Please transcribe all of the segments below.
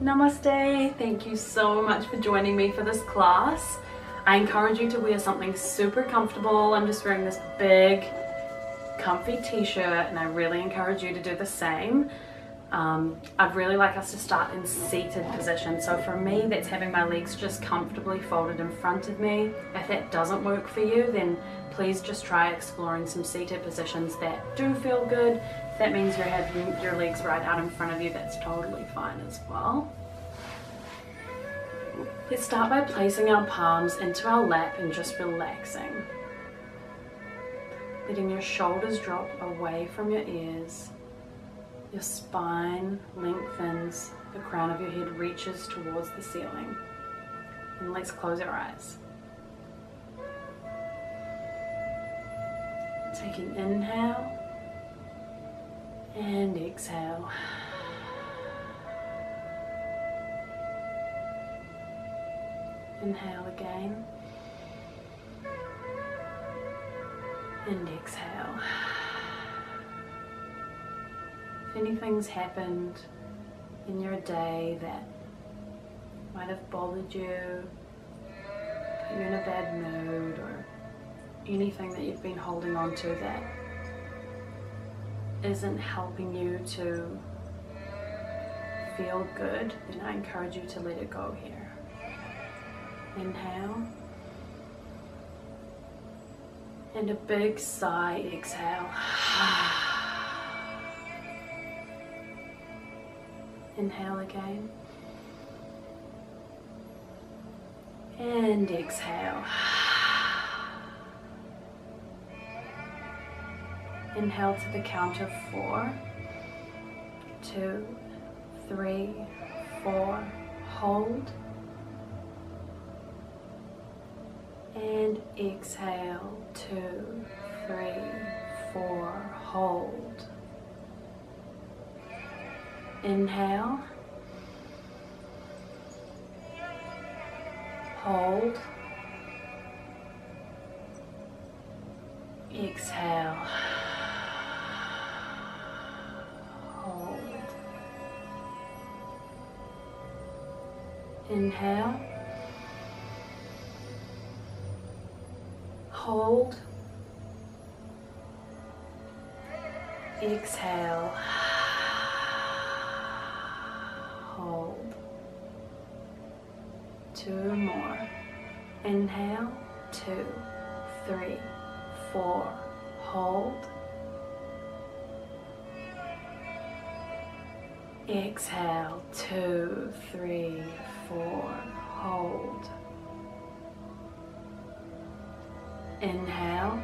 Namaste! Thank you so much for joining me for this class. I encourage you to wear something super comfortable. I'm just wearing this big comfy t-shirt and I really encourage you to do the same. I'd really like us to start in seated position. So for me, that's having my legs just comfortably folded in front of me. If that doesn't work for you, then please just try exploring some seated positions that do feel good. If that means you're having your legs right out in front of you, that's totally fine as well. Let's start by placing our palms into our lap and just relaxing. Letting your shoulders drop away from your ears. Your spine lengthens, the crown of your head reaches towards the ceiling. And let's close our eyes. Take an inhale and exhale. Inhale again and exhale. If anything's happened in your day that might have bothered you, put you in a bad mood, or anything that you've been holding on to that isn't helping you to feel good, then I encourage you to let it go here. Inhale. And a big sigh, exhale. Inhale again. And exhale. Inhale to the count of 4, 2, 3, 4. Hold. And exhale, 2, 3, 4, hold. Inhale, hold, exhale, hold. Inhale, hold, exhale, hold. 2 more. Inhale, 2, 3, 4, hold. Exhale, 2, 3, 4, hold. Inhale,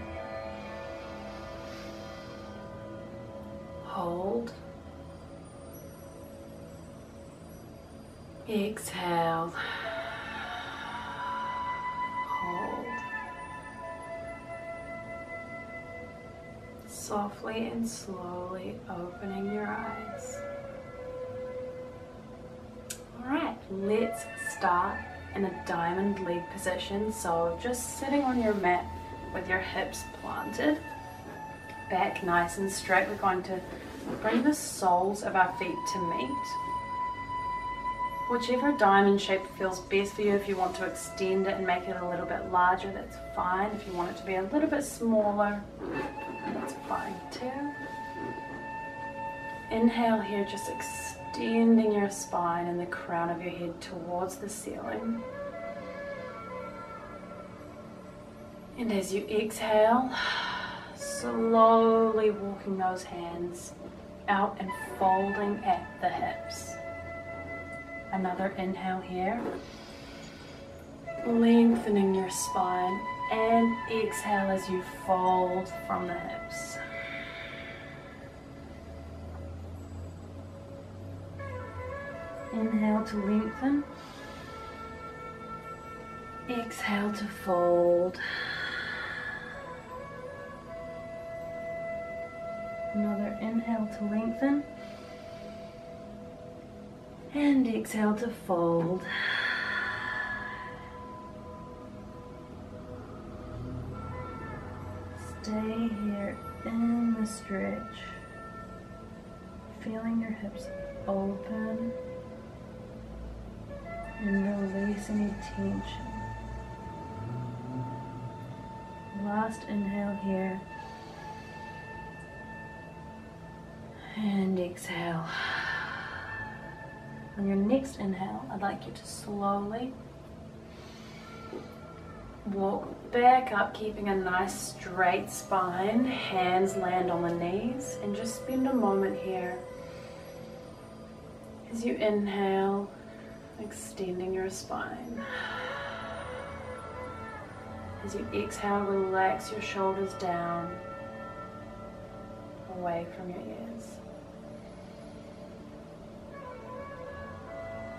hold, exhale, hold. Softly and slowly opening your eyes. Alright, let's start in a diamond leg position. So just sitting on your mat with your hips planted, back nice and straight. We're going to bring the soles of our feet to meet. Whichever diamond shape feels best for you. If you want to extend it and make it a little bit larger, that's fine. If you want it to be a little bit smaller, that's fine too. Inhale here, just extending your spine and the crown of your head towards the ceiling. And as you exhale, slowly walking those hands out and folding at the hips. Another inhale here, lengthening your spine, and exhale as you fold from the hips. Inhale to lengthen, exhale to fold. Another inhale to lengthen, and exhale to fold. Stay here in the stretch, feeling your hips open and release any tension. Last inhale here. And exhale. On your next inhale, I'd like you to slowly walk back up, keeping a nice straight spine. Hands land on the knees, and just spend a moment here as you inhale, extending your spine. As you exhale, relax your shoulders down, away from your ears.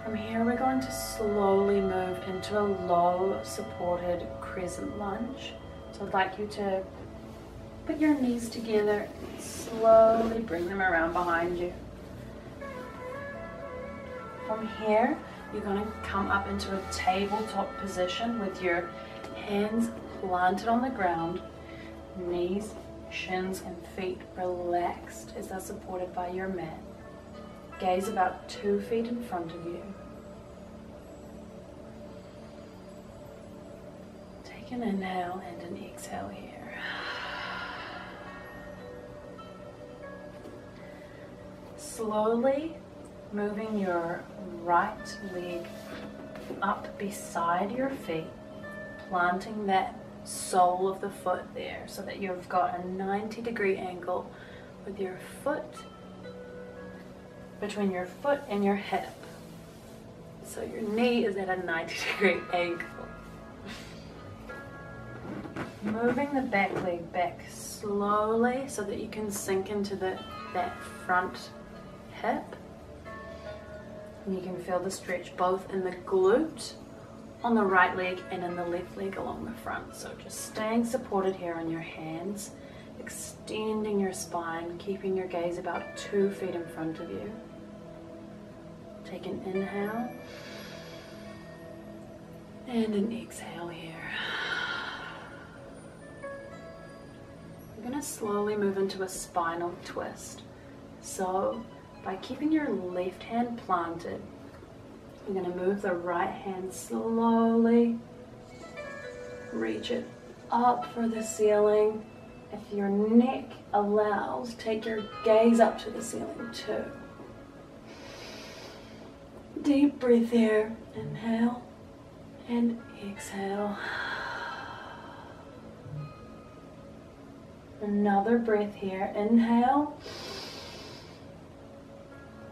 From here, we're going to slowly move into a low supported crescent lunge. So I'd like you to put your knees together and slowly bring them around behind you. From here, you're going to come up into a tabletop position with your hands planted on the ground, knees, shins, and feet relaxed as they're supported by your mat. Gaze about 2 feet in front of you. Take an inhale and an exhale here. Slowly moving your right leg up beside your feet, planting that sole of the foot there so that you've got a 90-degree angle with your foot between your foot and your hip. So your knee is at a 90-degree angle. Moving the back leg back slowly so that you can sink into that front hip. And you can feel the stretch both in the glute on the right leg and in the left leg along the front. So just staying supported here on your hands, extending your spine, keeping your gaze about 2 feet in front of you. Take an inhale and an exhale here. We're going to slowly move into a spinal twist. So by keeping your left hand planted, you're going to move the right hand slowly, reach it up for the ceiling. If your neck allows, take your gaze up to the ceiling too. Deep breath here. Inhale and exhale. Another breath here. Inhale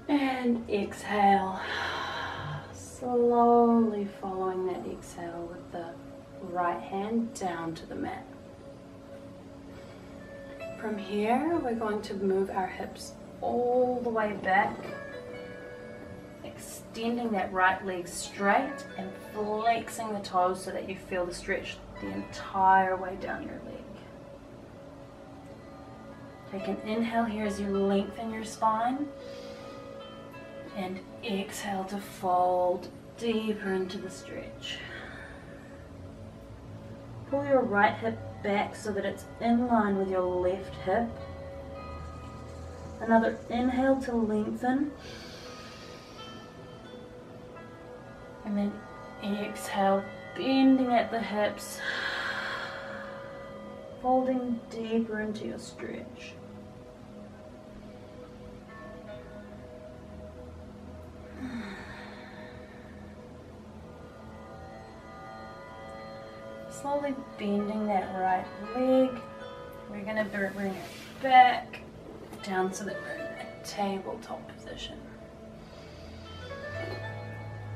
and exhale. Slowly following that exhale with the right hand down to the mat. From here, we're going to move our hips all the way back, extending that right leg straight and flexing the toes so that you feel the stretch the entire way down your leg. Take an inhale here as you lengthen your spine, and exhale to fold deeper into the stretch. Pull your right hip back so that it's in line with your left hip. Another inhale to lengthen. And then exhale, bending at the hips, folding deeper into your stretch. Slowly bending that right leg. We're going to bring it back down so that we're in a tabletop position.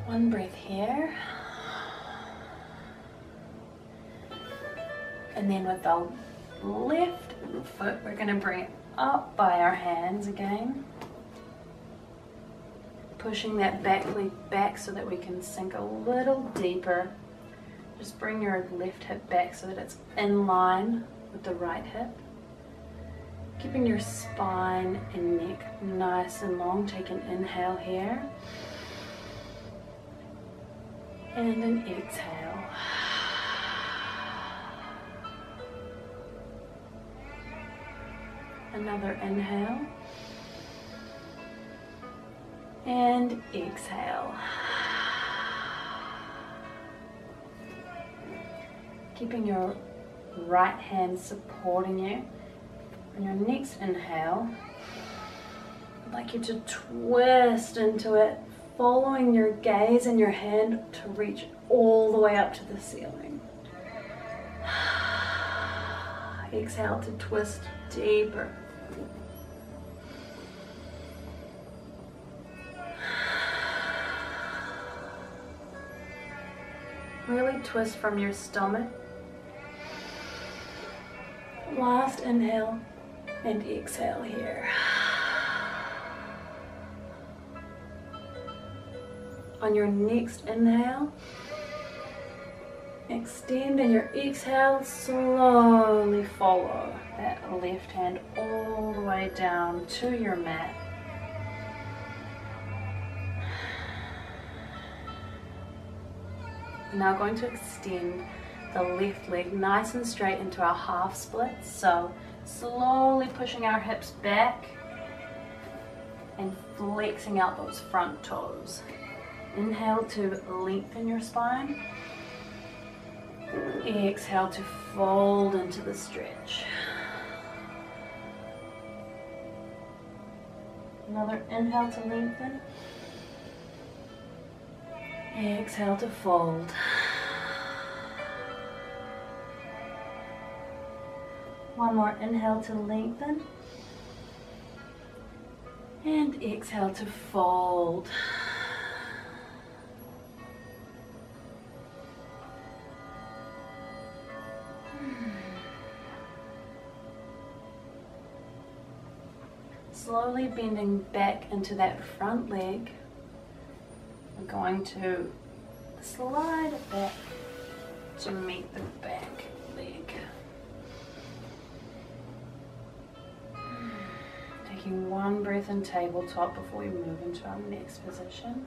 One breath here. And then with the left foot, we're going to bring it up by our hands again. Pushing that back leg back so that we can sink a little deeper. Just bring your left hip back so that it's in line with the right hip. Keeping your spine and neck nice and long. Take an inhale here. And an exhale. Another inhale. And exhale. keeping your right hand supporting you. On your next inhale, I'd like you to twist into it, following your gaze and your hand to reach all the way up to the ceiling. Exhale to twist deeper. Really twist from your stomach. Last inhale and exhale here. On your next inhale, extend, and your exhale, slowly follow that left hand all the way down to your mat. Now going to extend the left leg nice and straight into our half split. So slowly pushing our hips back and flexing out those front toes. Inhale to lengthen your spine. Exhale to fold into the stretch. Another inhale to lengthen. Exhale to fold. One more inhale to lengthen. And exhale to fold. Slowly bending back into that front leg. We're going to slide it back to meet the back leg. Taking one breath in tabletop before we move into our next position.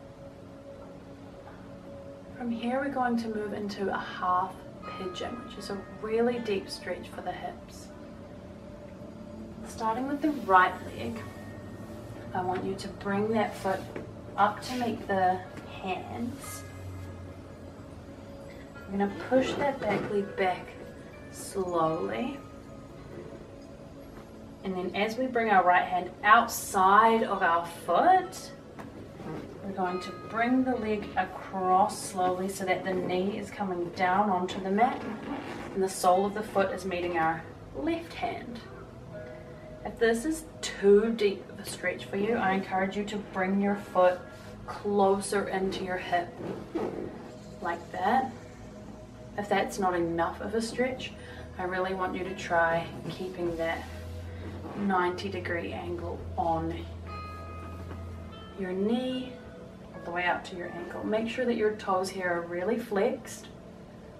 From here we're going to move into a half pigeon, which is a really deep stretch for the hips. Starting with the right leg, I want you to bring that foot up to meet the hands. We're going to push that back leg back slowly. And then as we bring our right hand outside of our foot, we're going to bring the leg across slowly so that the knee is coming down onto the mat and the sole of the foot is meeting our left hand. If this is too deep of a stretch for you, I encourage you to bring your foot closer into your hip, like that. If that's not enough of a stretch, I really want you to try keeping that 90-degree angle on your knee, all the way up to your ankle. Make sure that your toes here are really flexed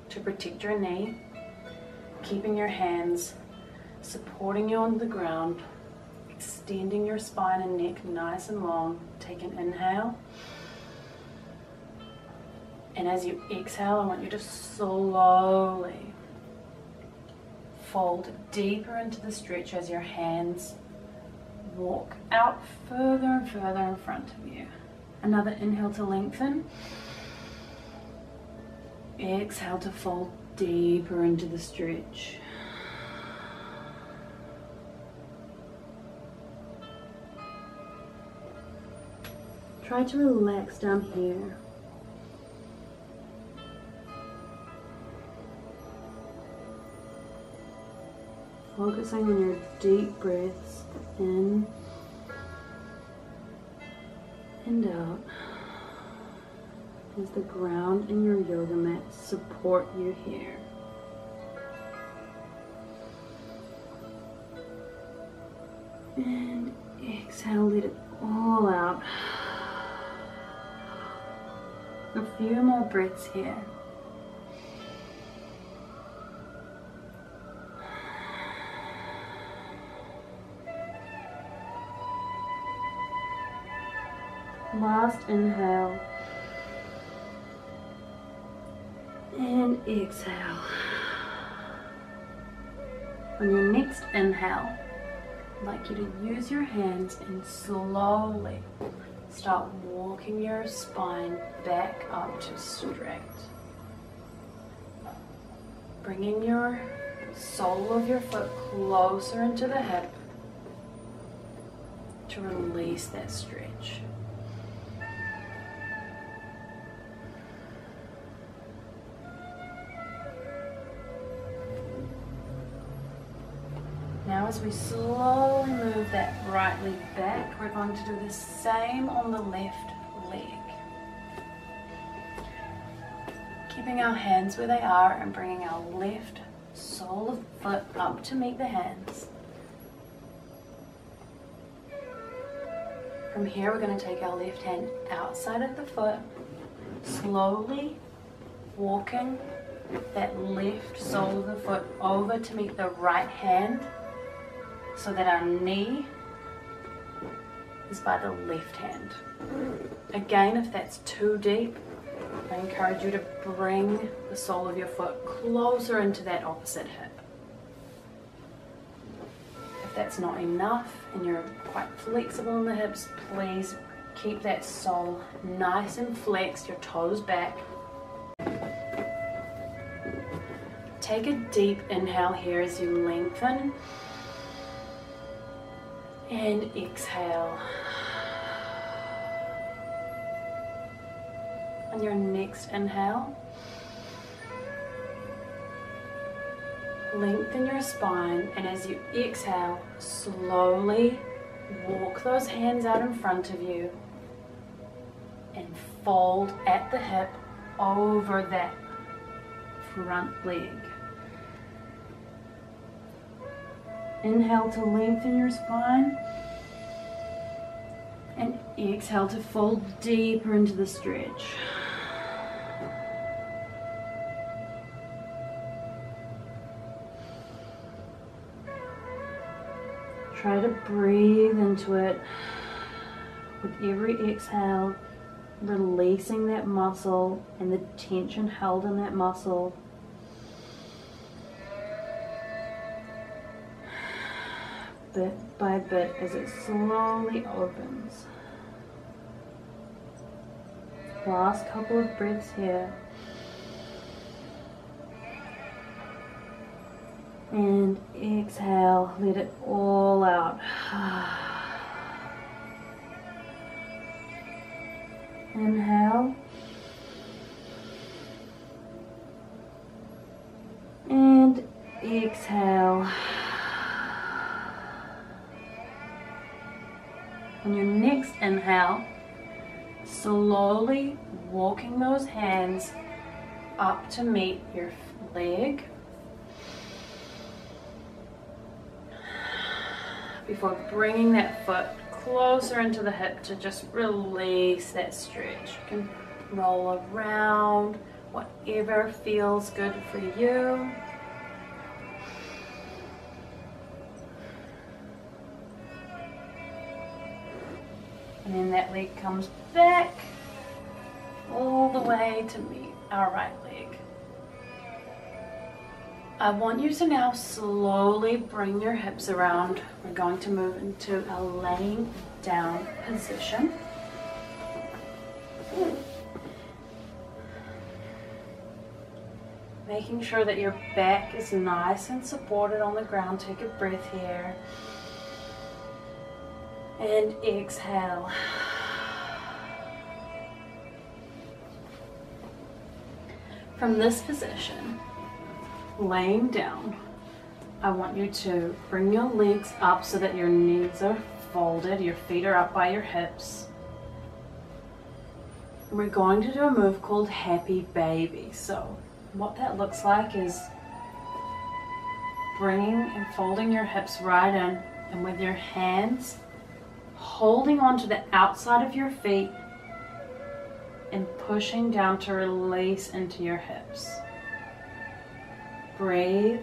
to protect your knee, keeping your hands supporting you on the ground, extending your spine and neck nice and long. Take an inhale. And as you exhale, I want you to slowly fold deeper into the stretch as your hands walk out further and further in front of you. Another inhale to lengthen. Exhale to fold deeper into the stretch. Try to relax down here. Focusing on your deep breaths in and out as the ground and your yoga mat support you here. And exhale, let it all out. A few more breaths here. Last inhale. And exhale. On your next inhale, I'd like you to use your hands and slowly start walking your spine back up to straight. Bringing your sole of your foot closer into the hip to release that stretch. Now as we slowly move that right leg back, we're going to do the same on the left leg. Keeping our hands where they are and bringing our left sole of the foot up to meet the hands. From here we're going to take our left hand outside of the foot, slowly walking that left sole of the foot over to meet the right hand, so that our knee is by the left hand. Again, if that's too deep, I encourage you to bring the sole of your foot closer into that opposite hip. If that's not enough and you're quite flexible in the hips, please keep that sole nice and flexed, your toes back. Take a deep inhale here as you lengthen. And exhale. On your next inhale, lengthen your spine, and as you exhale, slowly walk those hands out in front of you and fold at the hip over that front leg. Inhale to lengthen your spine, and exhale to fold deeper into the stretch. Try to breathe into it with every exhale, releasing that muscle and the tension held in that muscle. Bit by bit as it slowly opens. Last couple of breaths here. And exhale, let it all out. Inhale. And exhale. On your next inhale, slowly walking those hands up to meet your leg before bringing that foot closer into the hip to just release that stretch. You can roll around, whatever feels good for you. And then that leg comes back all the way to meet our right leg. I want you to now slowly bring your hips around. We're going to move into a laying down position. Making sure that your back is nice and supported on the ground. Take a breath here. And exhale. From this position, laying down, I want you to bring your legs up so that your knees are folded, your feet are up by your hips. We're going to do a move called Happy Baby. So what that looks like is bringing and folding your hips right in, and with your hands holding onto the outside of your feet and pushing down to release into your hips. Breathe.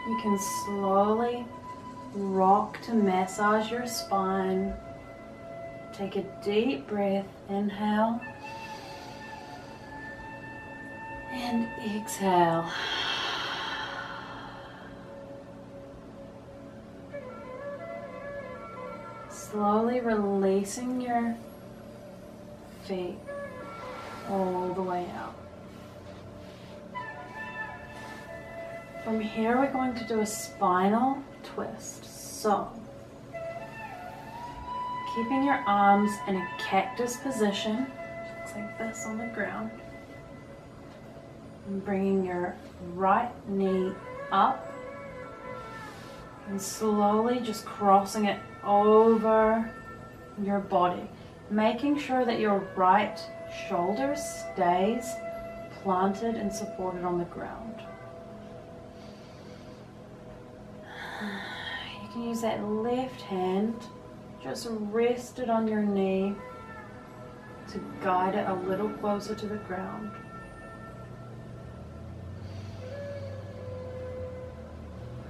You can slowly rock to massage your spine. Take a deep breath. Inhale. And exhale. slowly releasing your feet all the way out. From here, we're going to do a spinal twist. So, keeping your arms in a cactus position, looks like this on the ground, and bringing your right knee up and slowly just crossing it over your body, making sure that your right shoulder stays planted and supported on the ground. You can use that left hand, just rest it on your knee to guide it a little closer to the ground.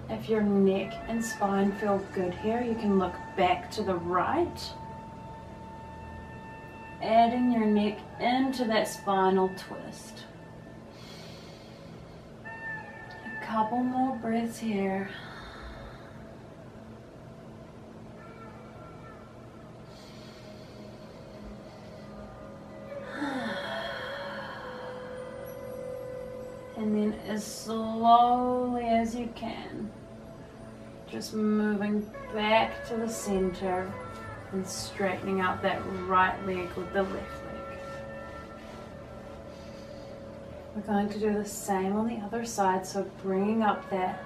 If your neck and spine feel good here, you can look back to the right, adding your neck into that spinal twist. A couple more breaths here. And then as slowly as you can, just moving back to the center and straightening out that right leg with the left leg. We're going to do the same on the other side, so bringing up that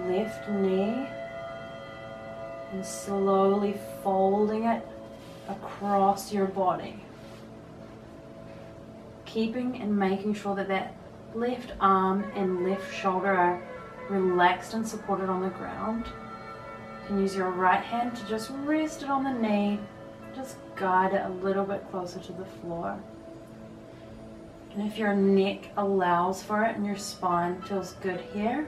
left knee and slowly folding it across your body. Keeping and making sure that that left arm and left shoulder are relaxed and supported on the ground. You can use your right hand to just rest it on the knee, just guide it a little bit closer to the floor. And if your neck allows for it and your spine feels good here,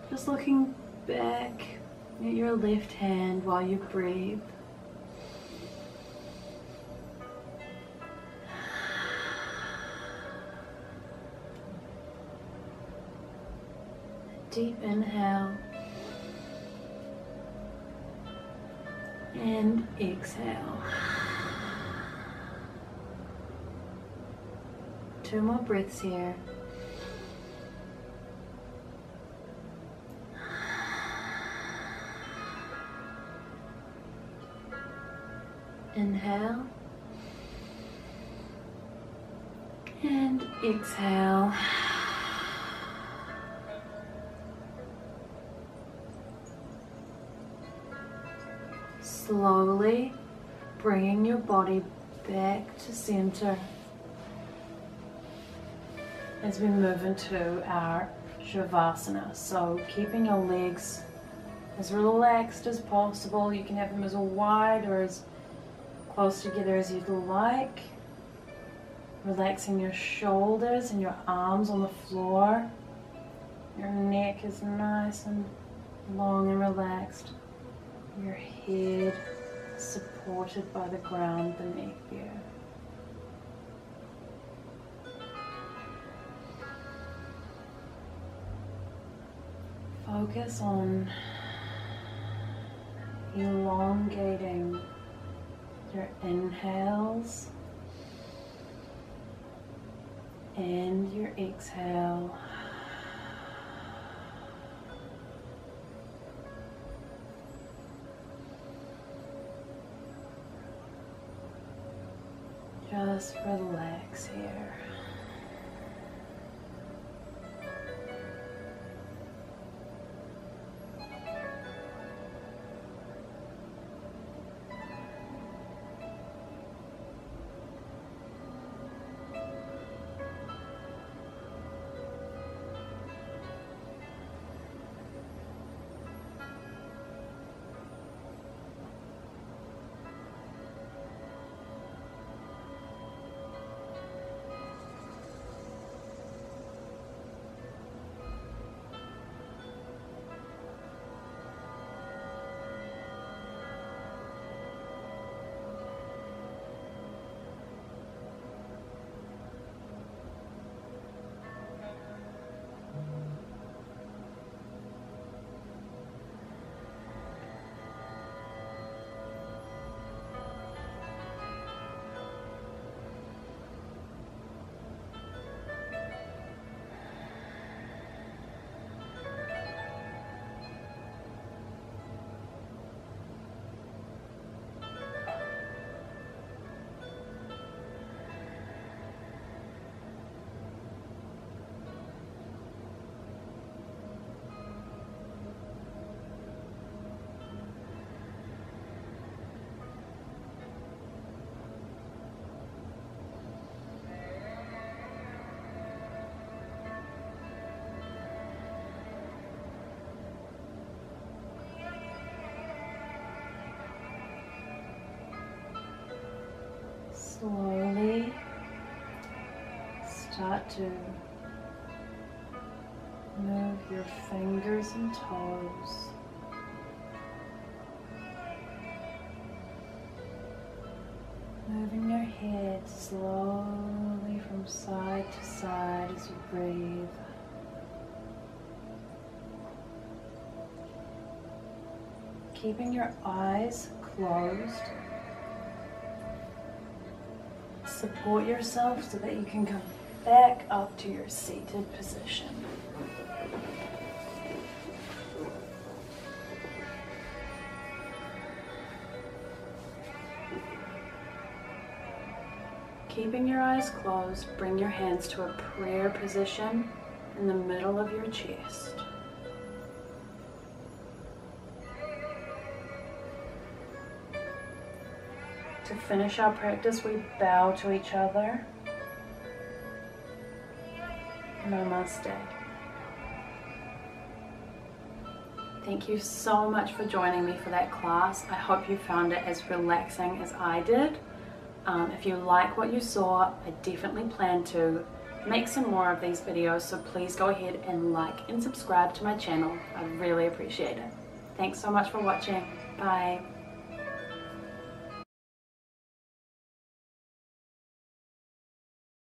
just looking back at your left hand while you breathe. Deep inhale and exhale. 2 more breaths here. Inhale and exhale. Slowly bringing your body back to center as we move into our Shavasana. So keeping your legs as relaxed as possible. You can have them as wide or as close together as you'd like. Relaxing your shoulders and your arms on the floor. Your neck is nice and long and relaxed. Your head supported by the ground beneath you. Focus on elongating your inhales and your exhale. Just relax here. slowly start to move your fingers and toes. Moving your head slowly from side to side as you breathe. Keeping your eyes closed. Support yourself so that you can come back up to your seated position. Keeping your eyes closed, bring your hands to a prayer position in the middle of your chest. To finish our practice, we bow to each other. Namaste. Thank you so much for joining me for that class. I hope you found it as relaxing as I did. If you like what you saw, I definitely plan to make some more of these videos, so please go ahead and like and subscribe to my channel. I really appreciate it. Thanks so much for watching. Bye.